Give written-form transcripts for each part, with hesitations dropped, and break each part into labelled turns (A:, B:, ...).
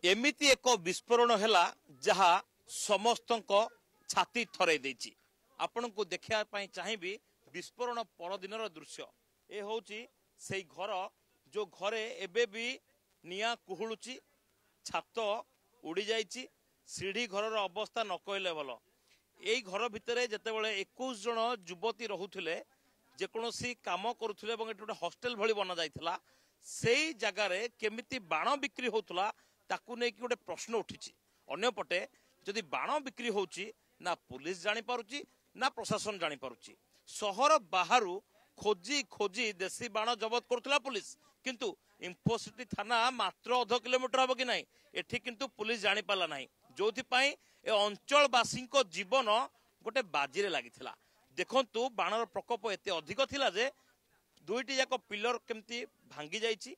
A: एमिति एक विस्फोरण हैला जहा समस्तक छाती थरे देछि। आपण को देखिया पई चाहिबी विस्फोरण पर दिनर दृश्य ए होची सेई घर जो घरे एबे भी निया कुहुलुची छात उड़ी जाइछि सीढ़ी घरर अवस्था न कहले भल। एई घर भितरे जेतेबेले 21 जन युवती रहुथिले जेकोसी काम करुथिले एवं एटा हॉस्टल भली बना जाइथिला सेई जगार केमिति बाण बिक्री होतला ताकू नै कि गोटे प्रश्न उठिछि। अन्य पटे जदि बाण बिक्री होउछि ना पुलिस जानि पारुछि ना प्रशासन जानि पारुछि। शहर बाहरु खोजी खोजी देसी बाण जबत करथला पुलिस किंतु इंफोसिटी थाना मात्र 1/2 किलोमीटर हम कि नहीं एठी किंतु पुलिस जानि पाला नहीं जोथि पई ए अंचलवासी जीवन गोटे बाजी रे लागिथिला। देखंतु बाणर प्रकोप एते अधिक थिला जे दुईटी जाक पिलर केमती भांगी जाइछि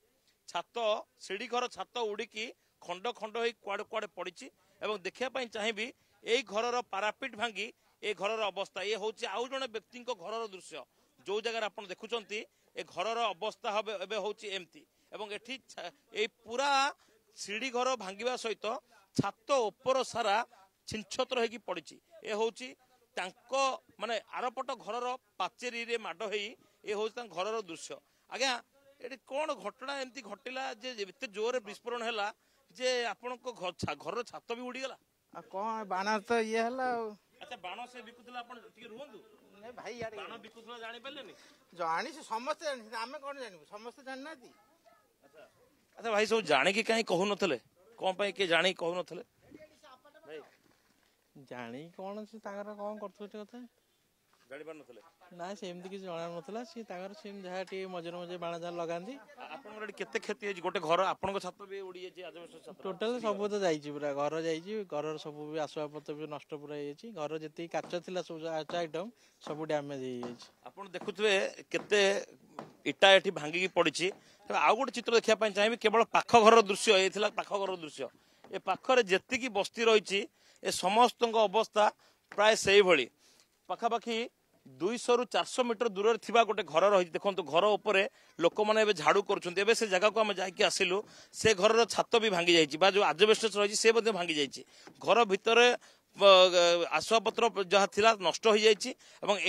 A: छात सीढ़ी घर छात उड़ीकी खंड खंड होई कुआडे कुआडे पड़िछि एवं देखिया पई चाहिबी एई घरर पारापिट भांगी ए घरर अवस्था ये होछि आउ जने व्यक्ति घरर दृश्य जो जगह आपण देखुचंती ए घरर अवस्था हबे एबे होछि एमती एवं एठी ए पूरा सीढ़ी घर भांगिबा सहित छात ऊपर सारा छिनछत्र होई पड़िछि। ए होछि तांको माने आरपट घरर पाचेरी रे माड होई ए होछि तां घरर दृश्य। आज्ञा एटी कोन घटना एमती घटिला जे एते जोर विस्फोरण हैला जे आपनको घर छात भी उड़ी गला
B: आ कोन बाना तो ये हला।
A: अच्छा बाण से बिकुतला आपण टिके रुहंदु
B: ने भाई यार
A: बाण बिकुतला जानि पल्लेनी
B: जानी से समस्त जानी आमे कोन जानिबो समस्त जाननाती।
A: अच्छा अच्छा भाई सब जाने की कहीं कहू नथले कोन पई के जानि कहू नथले भाई
B: जानी कोन से तागर कोन करथुटे कथा
A: जानि पार नथले
B: ना सेमती कि जणा नथला से तागर सेम जहा टी मजर मजे बाणा जा लगांदी।
A: आपण रे केते क्षति है गोटे घर आपण छात भी उड़ी जे आजबेस्ट छात
B: टोटल सब तो जाइछि पूरा घर जाइछि घर सब भी आसवा पत्र भी नष्ट पूरा होइछि घर जति काच थिला सब आइटम सब डैमेज होई जाइछि।
A: आपण देखुथबे केते इटा एठी भांगी की पड़िछि। आउ गोटे चित्र देखिया पई चाहिबी केवल पाख घर दृश्य एथिला पाख घर दृश्य ए पाखरे जेति की बस्ती रहिछि ए समस्तक अवस्था प्राय सेही भली पाखापाखी 200 ରୁ 400 मीटर दूर थिबा गोटे घर रही देखो घर उपरे लोक मैंने झाड़ू कर से जगह को आम जाकि आसिलु से घर छात भी भांगी जाइए जो आजबेस्टस रही से भांगी जाइए घर भितर आसवाबपत्र जहाँ थिला नष्ट हो जाइए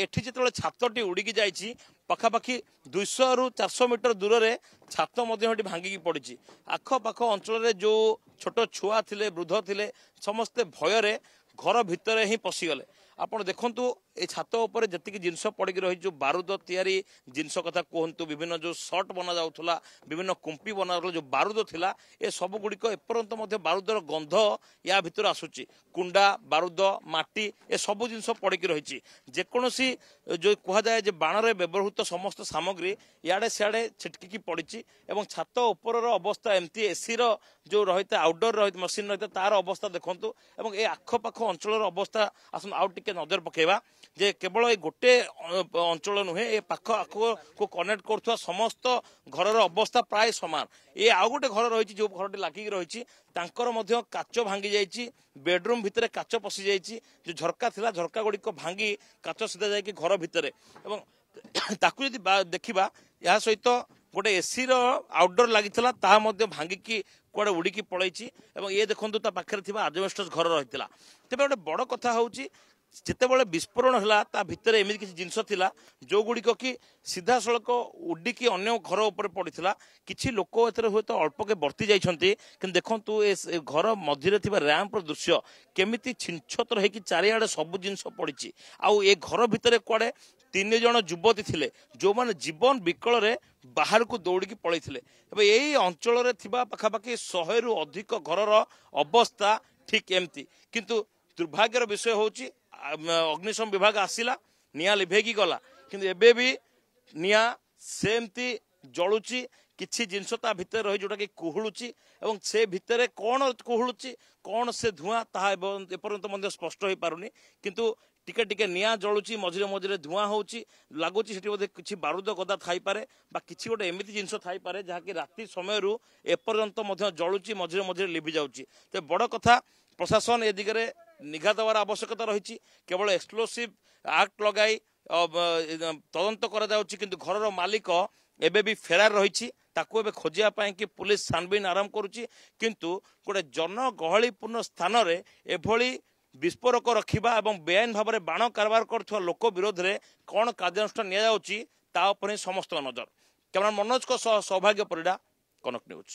A: एठी जिते छातटी उड़ीकी जाइए पखापाखि 200 ରୁ 400 मीटर दूर में छात भांगिकी पड़ी आखपाख अंचल जो छोट छुआ थिले वृद्ध थिले समस्ते भय घर भितर ही पशिगले। आपण देखंतु ए छात ऊपर जतिक जिनस पड़िक रही जो बारूद तैयारी जिनस कथा कहतु विभिन्न जो शर्ट बना जाउथला विभिन्न कुंपी बना जो बारूद थिला ए सब गुड़िक एपर्यंत मध्य बारूदर गंध या भितर आसुची कुंडा बारूद माटी ए सब जिनस पड़िक रही जेकोसी जो कह जाए जे बाणरे व्यवहृत समस्त सामग्री याडे सियाडे छिटकी पड़ी एवं छात ऊपर अवस्था एमती एसी रो जो रही आउटडोर रही मशीन रही तार अवस्था देखंतु एवं ए आखपाख अंचल अवस्था आसन आउट टिके नजर पकेबा जे केवल ए गोटे अंचल नुहे ए पाख आख को कनेक्ट करुवा समस्त घरर अवस्था प्राय समान। ए आउ गोटे घर रही जो घर लागिक रही तांकर मध्य काच भांगी जाइए बेडरूम भितर काच पशि जाइए जो झरका थिला झरका गुड़िक भांगी काच सीधा जाइए घर भितर एवं ताकू यदि देखा या सहित गोटे एसी रो आउटडोर लगी भांगिकी कुआडे उड़ीकी पलैछि एवं ये देखंतु ता पाखरे थिबा आजबेस्टस घर रहितला। तेबे गोटे बड़ कथा होउछि जितेबाला विस्फोरण है ता भितर एमती किसी जिनस थिला जो गुड़िक कि सीधा सड़क उड़ीकी अन्य घर उपर पड़ा किसी लोक एथरे हुए तो अल्प के बर्ती जाइछंती कि देखंतु ए घर मध्य थिबा रैंप दृश्य केमिति छिनछत्र होइकि चारिआडे सब जिनस पड़ी आउ ए घर भितर कुआडे 3 जन युवती थिले जो माने जीवन विकल रे बाहर को दौड़िकी पलैथिले एबे एई अंचल रे थिबा पाखापाखि 100 रु अधिक घरर अवस्था ठीक एमती किंतु दुर्भाग्यर विषय होची अग्निशम विभाग आसिला निया लिभेगी गला किंतु एबे भी निया सेमती जलुची किछि जिनस ता भितर रही जोटा कि कुहुलुची एवं से भितर कौन कुहुलुची कौन से धुआं ताहा एपर्यंत मध्य स्पष्ट हो पारुनी किंतु टिके टिके निया जलुची मझिरे मझिरे धुआं होची लागुची सेठी बोधे किछि बारूद गदा थाई पारे बा किछि गोटे एमिति जिनस थाई पारे जहा कि राति समय रु एपर्यंत मध्य जलुची मझिरे मझिरे लिभि जाउची। ते बड़ कथा प्रशासन ए दिगरे निघा देवार आवश्यकता रही केवल एक्सप्लोसिव एक्ट लगाई तदंत करा जाउची किंतु घरर मालिक ଏବେ ବି ଫେରାର ରହିଛି ତାକୁ ଏବେ ଖୋଜିବା ପାଇଁ କି पुलिस छानबीन आरंभ करुच्ची किंतु गोटे जनगहलीपूर्ण स्थान रे एभली विस्फोरक रखिबा एवं बेआईन भाव में बाण कारबार कर लोक विरोध में कौन कार्यानुष्ठान निया समस्त नजर कैमरा मनोज को सौभाग्य परिडा कनक न्यूज।